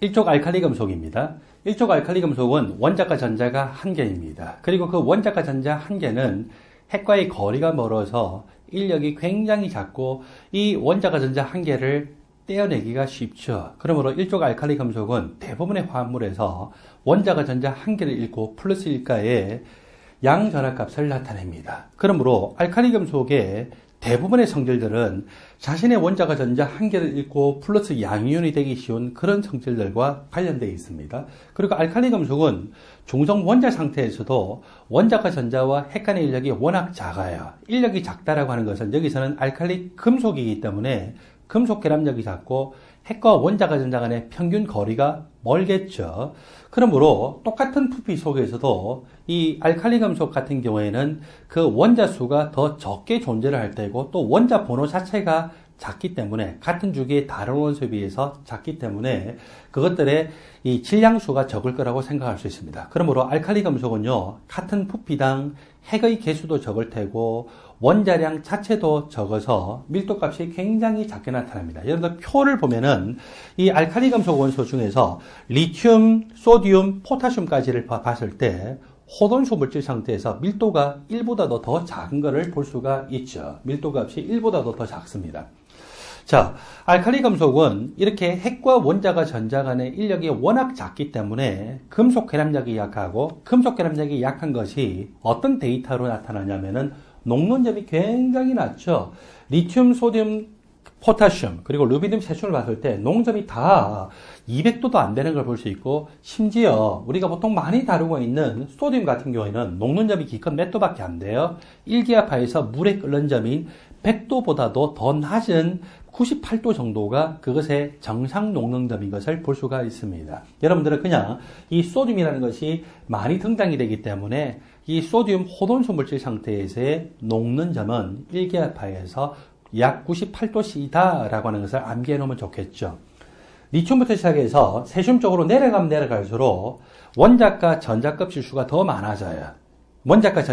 일족 알칼리 금속입니다. 일족 알칼리 금속은 원자과 전자가 한 개입니다. 그리고 그 원자과 전자 한 개는 핵과의 거리가 멀어서 인력이 굉장히 작고 이 원자과 전자 한 개를 떼어내기가 쉽죠. 그러므로 일족 알칼리 금속은 대부분의 화합물에서 원자과 전자 한 개를 잃고 플러스 일가의 양전압값을 나타냅니다. 그러므로 알칼리 금속의 대부분의 성질들은 자신의 원자과 전자 한 개를 잃고 플러스 양이온이 되기 쉬운 그런 성질들과 관련되어 있습니다. 그리고 알칼리 금속은 중성 원자 상태에서도 원자과 전자와 핵 간의 인력이 워낙 작아요. 인력이 작다라고 하는 것은 여기서는 알칼리 금속이기 때문에 금속 결합력이 작고 핵과 원자과 전자 간의 평균 거리가 멀겠죠. 그러므로 똑같은 부피 속에서도 이 알칼리 금속 같은 경우에는 그 원자 수가 더 적게 존재를 할 때고 또 원자 번호 자체가 작기 때문에 같은 주기의 다른 원소에 비해서 작기 때문에 그것들의 이 질량수가 적을 거라고 생각할 수 있습니다. 그러므로 알칼리 금속은요, 같은 부피당 핵의 개수도 적을 테고 원자량 자체도 적어서 밀도값이 굉장히 작게 나타납니다. 예를 들어 표를 보면은 이 알칼리 금속 원소 중에서 리튬, 소디움, 포타슘까지를 봤을 때 호돈수 물질 상태에서 밀도가 1보다도 더 작은 것을 볼 수가 있죠. 밀도값이 1보다도 더 작습니다. 자, 알칼리 금속은 이렇게 핵과 원자가 전자 간의 인력이 워낙 작기 때문에 금속 결합력이 약하고 금속 결합력이 약한 것이 어떤 데이터로 나타나냐면은 녹는 점이 굉장히 낮죠. 리튬, 소듐, 포타슘, 그리고 루비늄, 세슘을 봤을 때 녹점이 다 200도도 안 되는 걸 볼 수 있고, 심지어 우리가 보통 많이 다루고 있는 소듐 같은 경우에는 녹는 점이 기껏 몇 도밖에 안 돼요. 1기압하에서 물에 끓는 점인 100도보다도 더 낮은 98도 정도가 그것의 정상 녹는점인 것을 볼 수가 있습니다. 여러분들은 그냥 이 소듐이라는 것이 많이 등장이 되기 때문에 이 소듐 호돈수 물질 상태에서의 녹는 점은 1기압하에서 약 98도씨다라고 하는 것을 암기해 놓으면 좋겠죠. 리튬부터 시작해서 세슘 쪽으로 내려가면 내려갈수록 원자과 전자급 질수가 더 많아져요. 원자과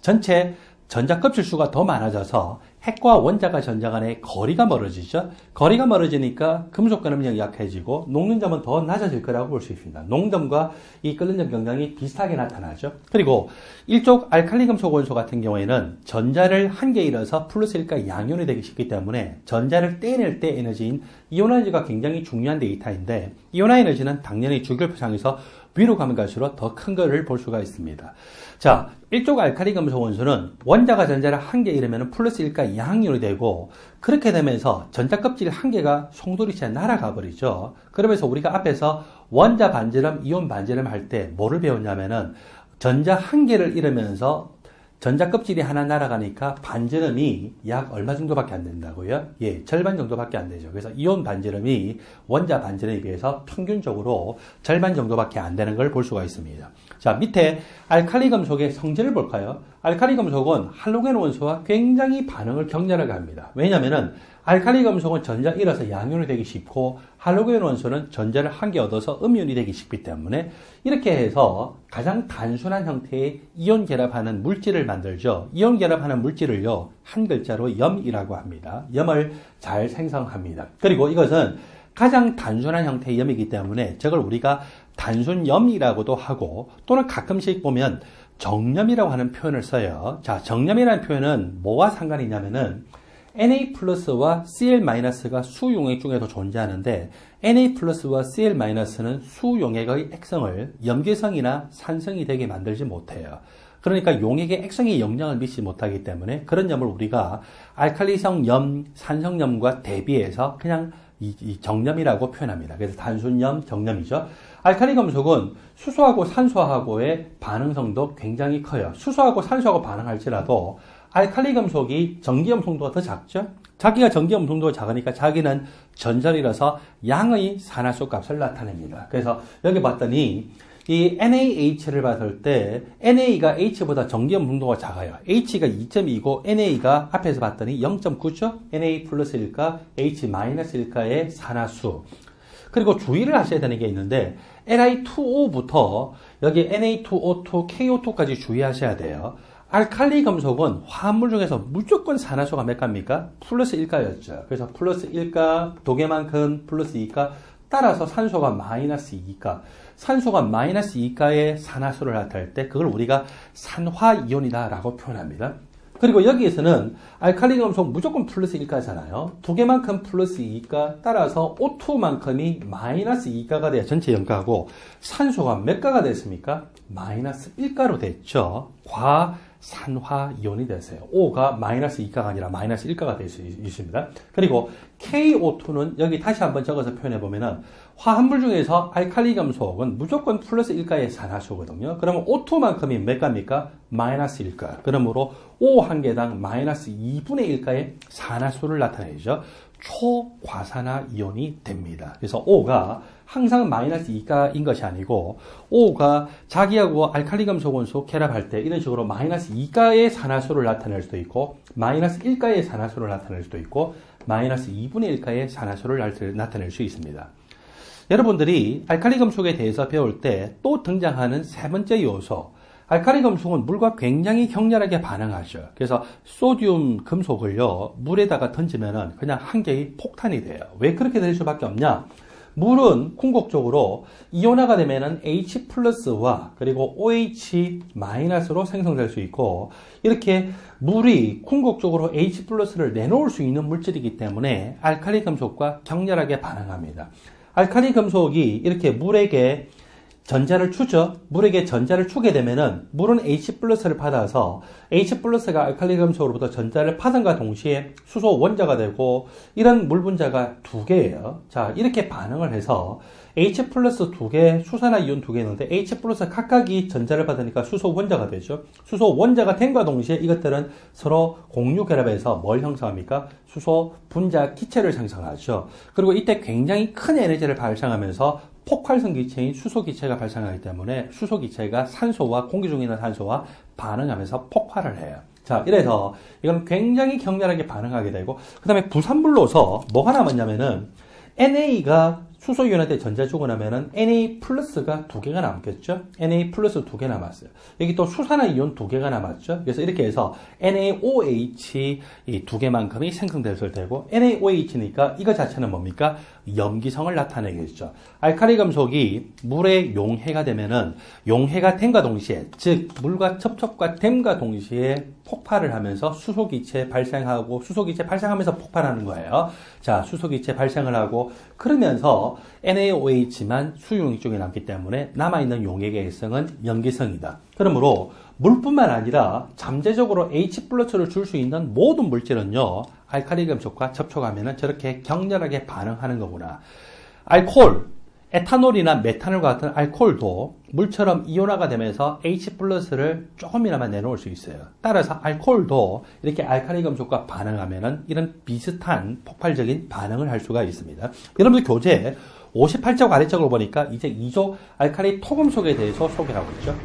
전체 전자급 질수가 더 많아져서 핵과 원자과 전자 간의 거리가 멀어지죠. 거리가 멀어지니까 금속 결합력이 약해지고 녹는 점은 더 낮아질 거라고 볼 수 있습니다. 녹는 점과 이 끓는 점 경향이 비슷하게 나타나죠. 그리고 일족 알칼리 금속 원소 같은 경우에는 전자를 한 개 잃어서 플러스 1가 양이온이 되기 쉽기 때문에 전자를 떼낼 때 에너지인 이온 에너지가 굉장히 중요한 데이터인데, 이온 에너지는 당연히 주결표상에서 위로 가면 갈수록 더 큰 거를 볼 수가 있습니다. 자, 일족 알칼리 금속 원소는 원자가 전자를 한 개 잃으면 플러스 1가 양이온이 되고, 그렇게 되면서 전자 껍질 한 개가 송두리째 날아가 버리죠. 그러면서 우리가 앞에서 원자 반지름, 이온 반지름 할 때 뭐를 배웠냐면은 전자 한 개를 잃으면서 전자 껍질이 하나 날아가니까 반지름이 약 얼마 정도밖에 안 된다고요? 예, 절반 정도밖에 안 되죠. 그래서 이온 반지름이 원자 반지름에 비해서 평균적으로 절반 정도밖에 안 되는 걸 볼 수가 있습니다. 자, 밑에 알칼리 금속의 성질을 볼까요? 알칼리 금속은 할로겐 원소와 굉장히 반응을 격렬하게 합니다. 왜냐면은 알칼리 금속은 전자 잃어서 양이온이 되기 쉽고, 할로겐 원소는 전자를 한 개 얻어서 음이온이 되기 쉽기 때문에 이렇게 해서 가장 단순한 형태의 이온 결합하는 물질을 만들죠. 이온 결합하는 물질을요, 한 글자로 염이라고 합니다. 염을 잘 생성합니다. 그리고 이것은 가장 단순한 형태의 염이기 때문에 저걸 우리가 단순염이라고도 하고, 또는 가끔씩 보면 정염이라고 하는 표현을 써요. 자, 정염이라는 표현은 뭐와 상관이 있냐면은 Na 플러스와 Cl-가 수용액 중에도 존재하는데, Na 플러스와 Cl-는 수용액의 액성을 염계성이나 산성이 되게 만들지 못해요. 그러니까 용액의 액성에 영향을 미치지 못하기 때문에 그런 염을 우리가 알칼리성 염, 산성염과 대비해서 그냥 이 정염이라고 표현합니다. 그래서 단순염, 정염이죠. 알칼리 금속은 수소하고 산소하고의 반응성도 굉장히 커요. 수소하고 산소하고 반응할지라도 알칼리 금속이 전기염 송도가 더 작죠? 자기가 전기염 송도가 작으니까 자기는 전절이라서 양의 산화수 값을 나타냅니다. 그래서 여기 봤더니 이 NaH를 봤을 때 NA가 H보다 전기염 송도가 작아요. H가 2.2고 NA가 앞에서 봤더니 0.9죠? Na 플러스 1가 H 마이너스 1가의 산화수. 그리고 주의를 하셔야 되는 게 있는데 Li2O부터 여기 Na2O2, KO2까지 주의하셔야 돼요. 알칼리 금속은 화합물 중에서 무조건 산화수가 몇 가입니까? 플러스 1가였죠. 그래서 플러스 1가 두 개만큼 플러스 2가 따라서 산소가 마이너스 2가, 산소가 마이너스 2가의 산화수를 나타낼 때 그걸 우리가 산화이온이다라고 표현합니다. 그리고 여기에서는 알칼리 금속 무조건 플러스 1가잖아요. 두 개만큼 플러스 2가, 따라서 O2만큼이 마이너스 2가가 돼야 전체 연가고, 산소가 몇 가가 됐습니까? 마이너스 1가로 됐죠. 과산화이온이 됐어요. O가 마이너스 2가가 아니라 마이너스 1가가 될 수 있습니다. 그리고 KO2는 여기 다시 한번 적어서 표현해보면은 화합물 중에서 알칼리 금속은 무조건 플러스 1가의 산화수거든요. 그러면 O2만큼이 몇 가입니까? 마이너스 1가. 그러므로 O 한 개당 마이너스 2분의 1가의 산화수를 나타내죠. 초과산화 이온이 됩니다. 그래서 O가 항상 마이너스 2가인 것이 아니고, O가 자기하고 알칼리 금속 원소 결합할 때 이런 식으로 마이너스 2가의 산화수를 나타낼 수도 있고, 마이너스 1가의 산화수를 나타낼 수도 있고, 마이너스 2분의 1가의 산화수를 나타낼 수 있습니다. 여러분들이 알칼리 금속에 대해서 배울 때 또 등장하는 세 번째 요소, 알칼리 금속은 물과 굉장히 격렬하게 반응하죠. 그래서 소듐 금속을요, 물에다가 던지면은 그냥 한 개의 폭탄이 돼요. 왜 그렇게 될 수밖에 없냐? 물은 궁극적으로 이온화가 되면은 H+와 그리고 OH-로 생성될 수 있고, 이렇게 물이 궁극적으로 H+를 내놓을 수 있는 물질이기 때문에 알칼리 금속과 격렬하게 반응합니다. 알칼리 금속이 이렇게 물에게 전자를 주죠. 물에게 전자를 주게 되면은 물은 H+를 받아서 H+가 알칼리 금속으로부터 전자를 받은과 동시에 수소 원자가 되고, 이런 물 분자가 두 개예요. 자, 이렇게 반응을 해서 H+ 두 개, 수산화 이온 두 개 있는데 H+ 각각이 전자를 받으니까 수소 원자가 되죠. 수소 원자가 된과 동시에 이것들은 서로 공유 결합해서 뭘 형성합니까? 수소 분자 기체를 생성하죠. 그리고 이때 굉장히 큰 에너지를 발생하면서 폭발성 기체인 수소 기체가 발생하기 때문에 수소 기체가 산소와 공기 중에 있는 산소와 반응하면서 폭발을 해요. 자, 이래서 이건 굉장히 격렬하게 반응하게 되고, 그 다음에 부산물로서 뭐가 남았냐면은 NA가 수소이온한테 전자 주고 나면은 Na+가 두 개가 남겠죠? Na+ 두 개 남았어요. 여기 또 수산화 이온 두 개가 남았죠? 그래서 이렇게 해서 NaOH 이 두 개만큼이 생성될 테고, NaOH니까 이거 자체는 뭡니까? 염기성을 나타내겠죠. 알칼리 금속이 물에 용해가 되면은 용해가 됨과 동시에, 즉 물과 접촉과 됨과 동시에 폭발을 하면서 수소기체 발생하고, 수소기체 발생하면서 폭발하는 거예요. 자, 수소기체 발생을 하고 그러면서 NaOH만 수용액 쪽에 남기 때문에 남아있는 용액의 일성은 염기성이다. 그러므로 물뿐만 아니라 잠재적으로 H+를 줄 수 있는 모든 물질은요, 알칼리 금속과 접촉하면 저렇게 격렬하게 반응하는 거구나. 알코올, 에탄올이나 메탄올과 같은 알코올도 물처럼 이온화가 되면서 H+를 조금이나마 내놓을 수 있어요. 따라서 알코올도 이렇게 알칼리 금속과 반응하면은 이런 비슷한 폭발적인 반응을 할 수가 있습니다. 여러분들 교재 58쪽 아래쪽을 보니까 이제 2조 알칼리 토금속에 대해서 소개하고 있죠.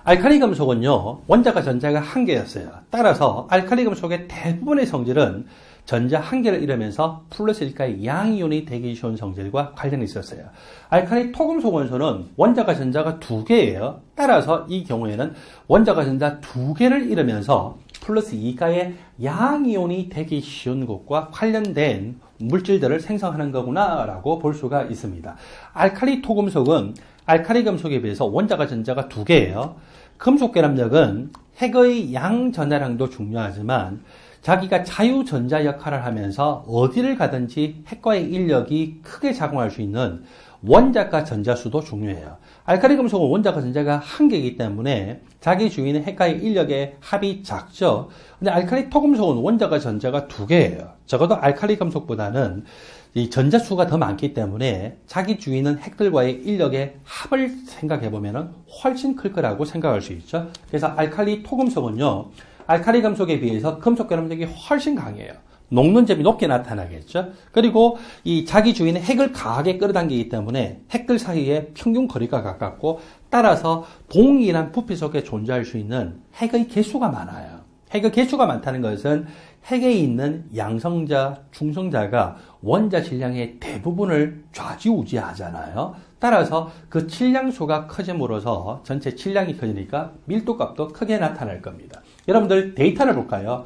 알칼리 금속은요, 원자가 전자가 한 개였어요. 따라서 알칼리 금속의 대부분의 성질은 전자 한 개를 잃으면서 플러스 1가의 양이온이 되기 쉬운 성질과 관련이 있었어요. 알칼리 토금속 원소는 원자가 전자가 두 개예요. 따라서 이 경우에는 원자가 전자 두 개를 잃으면서 플러스 2가의 양이온이 되기 쉬운 것과 관련된 물질들을 생성하는 거구나 라고 볼 수가 있습니다. 알칼리 토금속은 알칼리 금속에 비해서 원자가 전자가 두 개예요. 금속 결합력은 핵의 양 전하량도 중요하지만 자기가 자유전자 역할을 하면서 어디를 가든지 핵과의 인력이 크게 작용할 수 있는 원자과 전자수도 중요해요. 알칼리 금속은 원자과 전자가 한 개이기 때문에 자기 주위는 핵과의 인력의 합이 작죠. 근데 알칼리 토금속은 원자과 전자가 두 개예요. 적어도 알칼리 금속보다는 이 전자수가 더 많기 때문에 자기 주위는 핵들과의 인력의 합을 생각해보면 훨씬 클 거라고 생각할 수 있죠. 그래서 알칼리 토금속은요, 알칼리 금속에 비해서 금속 결합력이 훨씬 강해요. 녹는점이 높게 나타나겠죠. 그리고 이 자기 주위는 핵을 강하게 끌어당기기 때문에 핵들 사이에 평균 거리가 가깝고, 따라서 동일한 부피 속에 존재할 수 있는 핵의 개수가 많아요. 핵의 개수가 많다는 것은 핵에 있는 양성자, 중성자가 원자 질량의 대부분을 좌지우지하잖아요. 따라서 그 질량수가 커짐으로써 전체 질량이 커지니까 밀도값도 크게 나타날 겁니다. 여러분들 데이터를 볼까요?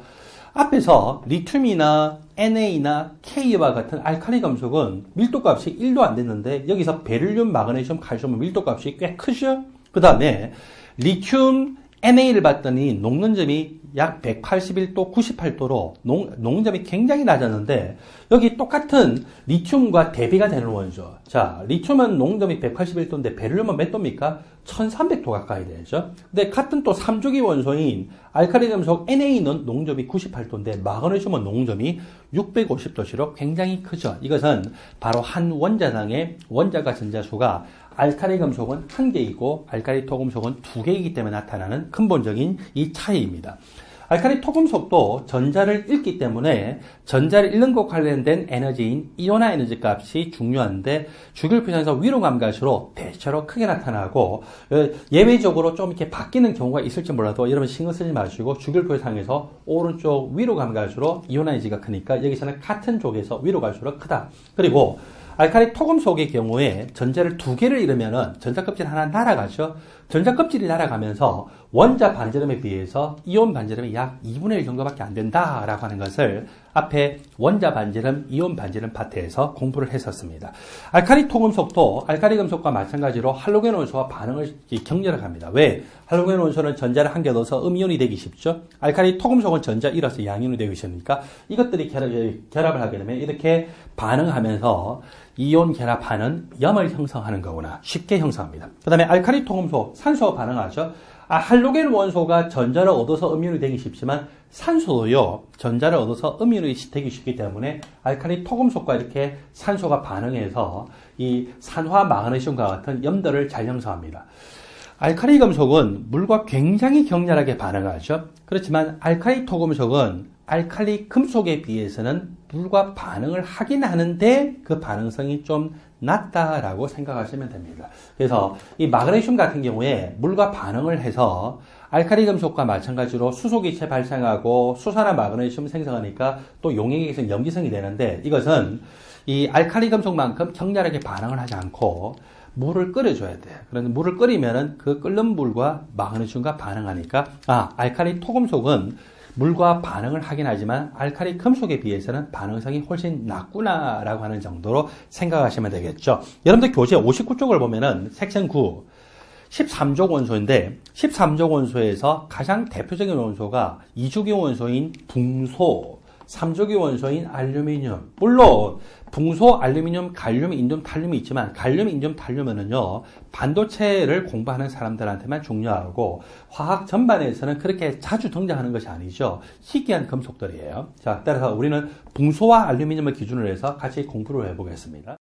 앞에서 리튬이나 NA나 K와 같은 알칼리 금속은 밀도값이 1도 안 됐는데 여기서 베릴륨, 마그네슘, 칼슘은 밀도값이 꽤 크죠? 그 다음에 리튬 NA를 봤더니 녹는 점이 약 181도, 98도로 녹는 점이 굉장히 낮았는데 여기 똑같은 리튬과 대비가 되는 원소. 자, 리튬은 녹는 점이 181도인데 베릴륨은 몇 도입니까? 1300도 가까이 되죠. 근데 같은 또 3주기 원소인 알칼리 금속 NA는 녹는 점이 98도인데 마그네슘은 녹는 점이 650도시로 굉장히 크죠. 이것은 바로 한 원자당의 원자가 전자수가 알칼리 금속은 1개이고 알칼리 토금속은 2개이기 때문에 나타나는 근본적인 이 차이입니다. 알칼리 토금속도 전자를 잃기 때문에 전자를 잃는 것과 관련된 에너지인 이온화 에너지 값이 중요한데 주기율표상에서 위로 감가수로 대체로 크게 나타나고 예외적으로 좀 이렇게 바뀌는 경우가 있을지 몰라도 여러분 신경 쓰지 마시고 주기율표상에서 오른쪽 위로 감가수로 이온화 에너지가 크니까 여기서는 같은 쪽에서 위로 갈수록 크다. 그리고 알칼리 토금속의 경우에 전자를 2개를 잃으면은 전자껍질 하나 날아가죠. 전자껍질이 날아가면서 원자 반지름에 비해서 이온 반지름이 약 2분의 1 정도밖에 안 된다라고 하는 것을 앞에 원자 반지름, 이온 반지름 파트에서 공부를 했었습니다. 알칼리 토금속도 알칼리 금속과 마찬가지로 할로겐 원소와 반응을 격렬하게 합니다. 왜? 할로겐 원소는 전자를 한 개 넣어서 음이온이 되기 쉽죠. 알칼리 토금속은 전자 잃어서 양이온이 되기 쉽으니까 이것들이 결합을 하게 되면 이렇게 반응하면서 이온 결합하는 염을 형성하는 거구나. 쉽게 형성합니다. 그 다음에 알칼리 토금속, 산소와 반응하죠. 할로겐 원소가 전자를 얻어서 음이온이 되기 쉽지만 산소도요, 전자를 얻어서 음이온이 되기 쉽기 때문에 알칼리 토금속과 이렇게 산소가 반응해서 이 산화 마그네슘과 같은 염도를 잘 형성합니다. 알칼리 금속은 물과 굉장히 격렬하게 반응하죠. 그렇지만 알칼리 토금속은 알칼리 금속에 비해서는 물과 반응을 하긴 하는데 그 반응성이 좀 낮다라고 생각하시면 됩니다. 그래서 이 마그네슘 같은 경우에 물과 반응을 해서 알칼리 금속과 마찬가지로 수소기체 발생하고 수산화 마그네슘 생성하니까 또 용액에서 염기성이 되는데 이것은 이 알칼리 금속만큼 격렬하게 반응을 하지 않고 물을 끓여줘야 돼요. 그런데 물을 끓이면은 그 끓는 물과 마그네슘과 반응하니까 알칼리 토금속은 물과 반응을 하긴 하지만 알칼리 금속에 비해서는 반응성이 훨씬 낮구나라고 하는 정도로 생각하시면 되겠죠. 여러분들 교재 59쪽을 보면은 섹션 9 13족 원소인데 13족 원소에서 가장 대표적인 원소가 2주기 원소인 붕소, 3주기 원소인 알루미늄. 물론 붕소, 알루미늄, 갈륨, 인듐, 탈륨이 있지만 갈륨, 인듐, 탈륨은요 반도체를 공부하는 사람들한테만 중요하고 화학 전반에서는 그렇게 자주 등장하는 것이 아니죠. 희귀한 금속들이에요. 자, 따라서 우리는 붕소와 알루미늄을 기준으로 해서 같이 공부를 해보겠습니다.